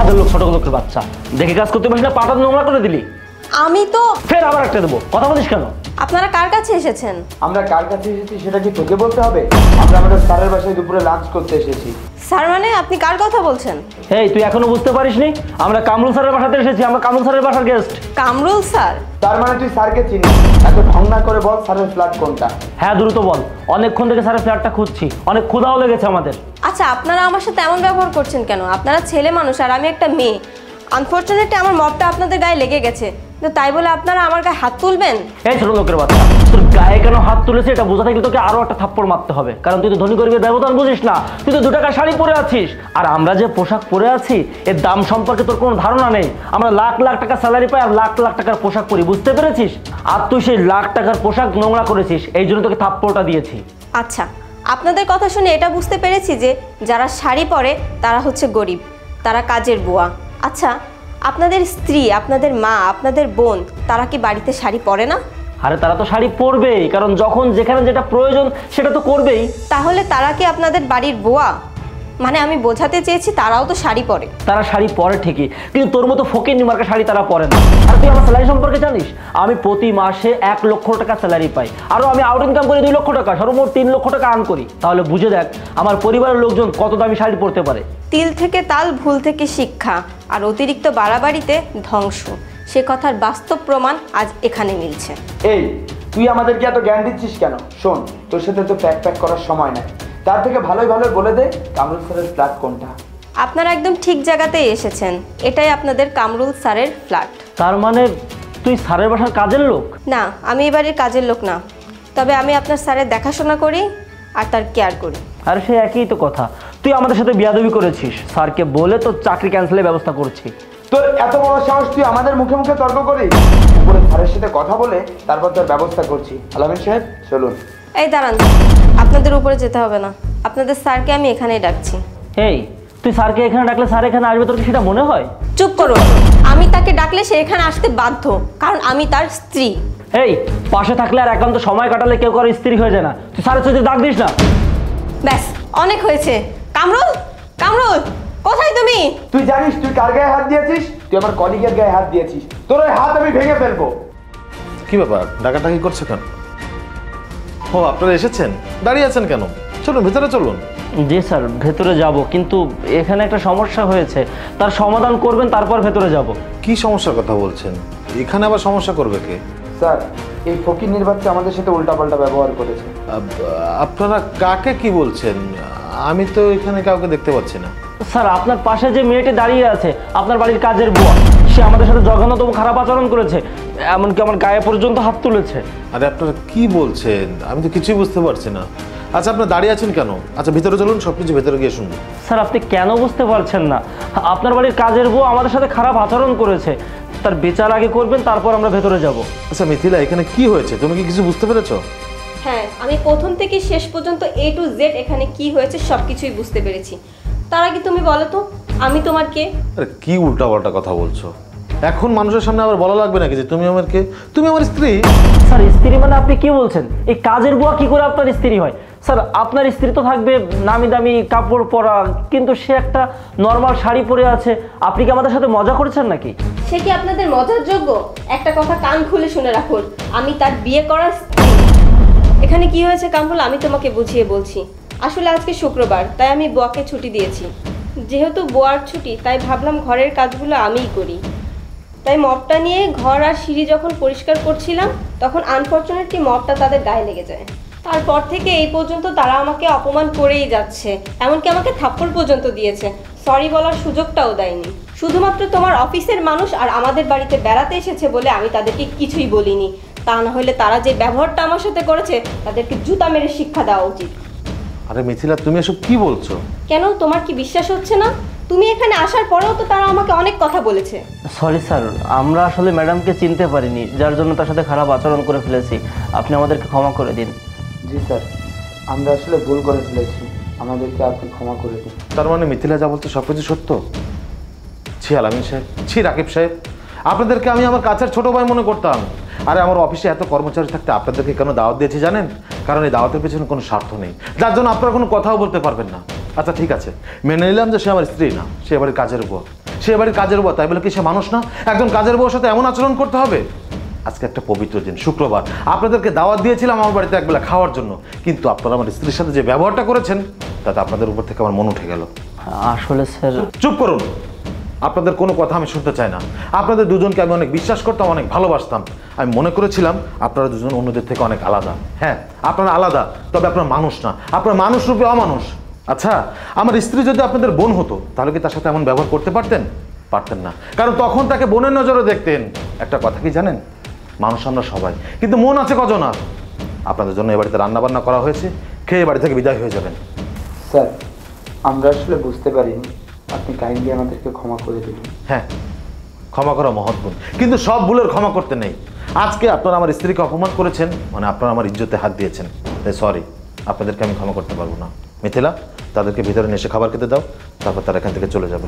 কাজের লোক, ছোট লোকের বাচ্চা, দেখে কাজ করতে পারছিস না, পাটা নোংরা করে দিলি। আমি তো ফের আবার একটা দেবো, কথা বলিস কেন? আপনারা কার কাছে এসেছেন? আমরা কার কাছে এসেছি সেটা কি তোকে বলতে হবে? আমরা আমাদের স্যারের বাসায় দুপুরে লাঞ্চ করতে এসেছি। স্যার মানে আপনি কার কথা বলছেন? এই তুই এখনো বুঝতে পারিসনি? আমরা কামরুল স্যারের বাসাতে এসেছি, আমরা কামরুল স্যারের বাসার গেস্ট। কামরুল স্যার? তার মানে তুই স্যারকে চিনিস? এত ঢং না করে বল স্যারের ফ্ল্যাট কোনটা। হ্যাঁ দ্রুত বল, অনেকক্ষণ থেকে স্যারের ফ্ল্যাটটা খুঁজছি, অনেক ক্ষুধাও লেগেছে আমাদের। আচ্ছা আপনারা আমার সাথে এমন ব্যবহার করছেন কেন? আপনারা ছেলে মানুষ আর আমি একটা মেয়ে। আনফরচুনেটলি আমার মপটা আপনাদের গায়ে লেগে গেছে, কিন্তু তাই বলে আপনারা আমার গায়ে হাত তুলবেন? এই ছোট লোকের বাচ্চা, তোর গায়ে কেন হাত তুলেছে এটা বোঝা থাকলে তোকে আরো একটা থাপ্পড় মারতে হবে, কারণ তুই তো ধনী গরিবের ব্যবধান বুঝিস না। তুই তো 2 টাকার শাড়ি পরে আছিস, আর আমরা যে পোশাক পরে আছি এর দাম সম্পর্কে তোর কোনো ধারণা নেই। আমরা লাখ লাখ টাকা স্যালারি পাই আর লাখ লাখ টাকার পোশাক পরি, বুঝতে পেরেছিস? আর তুই সেই লাখ টাকার পোশাক নোংরা করেছিস, এই জন্য তোকে থাপ্পড়টা দিয়েছি। আচ্ছা আপনাদের কথা শুনে এটা বুঝতে পেরেছি যে যারা শাড়ি পরে তারা হচ্ছে গরিব, তারা কাজের বুয়া। আচ্ছা আপনাদের স্ত্রী, আপনাদের মা, আপনাদের বোন, তারা কি বাড়িতে শাড়ি পরে না? আরে তারা তো শাড়ি পরবেই, কারণ যখন যেখানে যেটা প্রয়োজন সেটা তো করবেই। তাহলে তারা কি আপনাদের বাড়ির বুয়া? মানে আমি বোঝাতে চেয়েছি তারাও তো শাড়ি পরে। তারা শাড়ি পরে ঠিকই, কিন্তু তোর মতো ফকিন্নি মার্কা শাড়ি তারা পরে না। আর তুই আমার স্যালারি সম্পর্কে জানিস? আমি প্রতি মাসে 1 লক্ষ টাকা স্যালারি পাই, আরও আমি আউট ইনকাম করি 2 লক্ষ টাকা, সর্বমোট 3 লক্ষ টাকা আর্ন করি। তাহলে বুঝে দেখ আমার পরিবারের লোকজন কত দামি শাড়ি পরতে পারে। তিল থেকে তাল, ভুল থেকে শিক্ষা, আর অতিরিক্ত বাড়াবাড়িতে ধ্বংস, সে কথার বাস্তব প্রমাণ আজ এখানে মিলছে। এই তুই আমাদেরকে এত জ্ঞান দিচ্ছিস কেন? শোন, তোর সাথে তো প্যাক করার সময় নাই, তার থেকে ভালোই ভালো বলে দে কামরুল স্যারের ফ্ল্যাট কোনটা। আপনারা একদম ঠিক জায়গাতেই এসেছেন, এটাই আপনাদের কামরুল স্যারের ফ্ল্যাট। তার মানে তুই স্যারের বাসার কাজের লোক? না, আমি এবারের কাজের লোক না, তবে আমি আপনার স্যারের দেখাশোনা করি আর তার কেয়ার করি। আর সে একই তো কথা, তুই আমাদের সাথে বিয়াদবি করেছিস, স্যারকে বলে তোর চাকরি ক্যান্সেলের ব্যবস্থা করছি। তোর এত বড় সাহস, তুই আমাদের মুখে মুখে তর্ক করিস? উপরে স্যারের সাথে কথা বলে তারপর তোর ব্যবস্থা করছি। আলামিন সাহেব চলুন। এই দাঁড়ান, আপনাদের উপরে যেতে হবে না, আপনাদের স্যারকে আমি এখানেই ডাকছি। এই তুই স্যারকে এখানে ডাকলে স্যার এখানে আসবে, তোর কি সেটা মনে হয়? চুপ করুন, আমি তাকে ডাকলে সে এখানে আসতে বাধ্য, কারণ আমি তার স্ত্রী। এই পাশে থাকলে আর একান্ত সময় কাটালে কেউ কারো স্ত্রী হয়ে যায় না, তুই স্যারের সাথে ডাক দিস না। ব্যাস অনেক হয়েছে। কামরুল, কামরুল কোথায় তুমি? তুই জানিস তুই কার গায়ে হাত দিয়েছিস? তুই আমার কলিগের গায়ে হাত দিয়েছিস, তোর ওই হাত আমি ভেঙে ফেলবো। কি ব্যাপার, ডাকাডাকি করছে কেন? ও আপনারা এসেছেন, দাঁড়িয়ে আছেন কেন? চলুন ভিতরে চলুন। জি স্যার, ভেতরে যাব, কিন্তু এখানে একটা সমস্যা হয়েছে, তার সমাধান করবেন তারপর ভেতরে যাব। কি সমস্যার কথা বলছেন? এখানে আবার সমস্যা করবে কে? স্যার, এই ফকির বাচ্চা আমাদের সাথে উল্টাপাল্টা ব্যবহার করেছে। আপনারা কাকে কি বলছেন? আমি তো এখানে কাউকে দেখতে পাচ্ছি না। স্যার আপনার পাশে যে মেয়েটি দাঁড়িয়ে আছে, আপনার বাড়ির কাজের বুয়া, সে আমাদের সাথে জঘন্যতম খারাপ আচরণ করেছে, এমনকি আমার গায়ে পর্যন্ত হাত তুলেছে। আরে আপনারা কি বলছেন? আমি তো কিছুই বুঝতে পারছি না। আচ্ছা আপনারা দাঁড়িয়ে আছেন কেন? আচ্ছা ভিতরে চলুন, সবকিছু ভেতরে গিয়ে শুনুন। স্যার আপনি কেন বুঝতে পারছেন না? আপনার বাড়ির কাজের বুয়া আমাদের সাথে খারাপ আচরণ করেছে, তার বিচার আগে করবেন তারপর আমরা ভেতরে যাব। আচ্ছা মিথিলা, এখানে কি হয়েছে তুমি কি কিছু বুঝতে পেরেছো? হ্যাঁ, আমি প্রথম থেকে শেষ পর্যন্ত A to Z এখানে কি হয়েছে সবকিছুই বুঝতে পেরেছি। তার আগে তুমি বলো তো, আমি তোমার কে? আরে কি উল্টাপাল্টা কথা বলছো? এখন মানুষের সামনে আবার বলা লাগবে নাকি যে তুমি আমার কে? তুমি আমার স্ত্রী। স্যার স্ত্রী মানে আপনি কি বলছেন? এই কাজের বুয়া কি করে আপনার স্ত্রী হয়? স্যার আপনার স্ত্রী তো থাকবে নামি দামি কাপড় পরা, কিন্তু সে একটা নর্মাল শাড়ি পরে আছে। আপনি কি আমাদের সাথে মজা করেছেন নাকি? সে কি আপনাদের মজার যোগ্য? একটা কথা কান খুলে শুনে রাখুন, আমি তার বিয়ে করার স্ত্রী। এখানে কি হয়েছে কামরুল, আমি তোমাকে বুঝিয়ে বলছি। আসলে আজকে শুক্রবার, তাই আমি বুয়াকে ছুটি দিয়েছি। যেহেতু বুয়ার ছুটি, তাই ভাবলাম ঘরের কাজগুলো আমিই করি। তাই মপটা নিয়ে ঘর আর সিঁড়ি যখন পরিষ্কার করছিলাম, তখন আনফরচুনেটলি মপটা তাদের গায়ে লেগে যায়। তারপর থেকে এই পর্যন্ত তারা আমাকে অপমান করেই যাচ্ছে, এমনকি আমাকে থাপ্পড় পর্যন্ত দিয়েছে, সরি বলার সুযোগটাও দেয়নি। শুধুমাত্র তোমার অফিসের মানুষ আর আমাদের বাড়িতে বেড়াতে এসেছে বলে আমি তাদেরকে কিছুই বলিনি, তা না হলে তারা যে ব্যবহারটা আমার সাথে করেছে তাদেরকে জুতা মেরে শিক্ষা দেওয়া উচিত। আরে মিথিলা, তুমি এসব কি বলছো? কেন, তোমার কি বিশ্বাস হচ্ছে না? তুমি এখানে আসার পরেও তো তারা আমাকে অনেক কথা বলেছে। সরি স্যার, আমরা আসলে ম্যাডামকে চিনতে পারিনি, যার জন্য তার সাথে খারাপ আচরণ করে ফেলেছি। আপনি আমাদেরকে ক্ষমা করে দিন। জি স্যার, আমরা আসলে ভুল করে ফেলেছি, আমাদেরকে আপনি ক্ষমা করে দিন। তার মানে মিথিলা যা বলতে সবকিছু সত্য? ছি আলামিন সাহেব, ছি রাকিব সাহেব, আপনাদেরকে আমি আমার কাছের ছোট ভাই মনে করতাম। আরে আমার অফিসে এত কর্মচারী থাকতে আপনাদেরকে কেন দাওয়াত দিয়েছি জানেন? কারণ এই দাওয়াতের পেছনে কোনো স্বার্থ নেই, যার জন্য আপনারা কোনো কথাও বলতে পারবেন না। আচ্ছা ঠিক আছে, মেনে নিলাম যে সে আমার স্ত্রী না, সে এবারে কাজের উপর, সে বাড়ির কাজের বউ, তাই বলে কি সে মানুষ না? একজন কাজের বউর সাথে এমন আচরণ করতে হবে? আজকে একটা পবিত্র দিন, শুক্রবার, আপনাদেরকে দাওয়াত দিয়েছিলাম আমার বাড়িতে একবেলা খাওয়ার জন্য, কিন্তু আপনারা আমার স্ত্রীর সাথে যে ব্যবহারটা করেছেন তাতে আপনাদের উপর থেকে আমার মন উঠে গেল। আসলে স্যার, চুপ করুন, আপনাদের কোনো কথা আমি শুনতে চাই না। আপনাদের দুজনকে আমি অনেক বিশ্বাস করতাম, অনেক ভালোবাসতাম। আমি মনে করেছিলাম আপনারা দুজন অন্যদের থেকে অনেক আলাদা। হ্যাঁ, আপনারা আলাদা, তবে আপনারা মানুষ না, আপনারা মানুষ রূপে অমানুষ। আচ্ছা, আমার স্ত্রী যদি আপনাদের বোন হতো তাহলে কি তার সাথে এমন ব্যবহার করতে পারতেন? পারতেন না, কারণ তখন তাকে বোনের নজরে দেখতেন। একটা কথা কি জানেন, মানুষ আমরা সবাই, কিন্তু মন আছে কজন? আর আপনাদের জন্য এ বাড়িতে রান্না বান্না করা হয়েছে, খেয়ে বাড়ি থেকে বিদায় হয়ে যাবেন। স্যার, আমরা আসলে বুঝতে পারিনি, আপনি কাইন্ডলি আমাদেরকে ক্ষমা করে দিন। হ্যাঁ, ক্ষমা করা মহৎ গুণ, কিন্তু সব ভুলের ক্ষমা করতে নেই। আজকে আপনারা আমার স্ত্রীকে অপমান করেছেন, মানে আপনারা আমার ইজ্জতে হাত দিয়েছেন, তাই সরি, আপনাদেরকে আমি ক্ষমা করতে পারবো না। মিথিলা, তাদেরকে ভিতরে নিয়ে এসে খাবার খেতে দাও, তারপর তারা এখান থেকে চলে যাবে।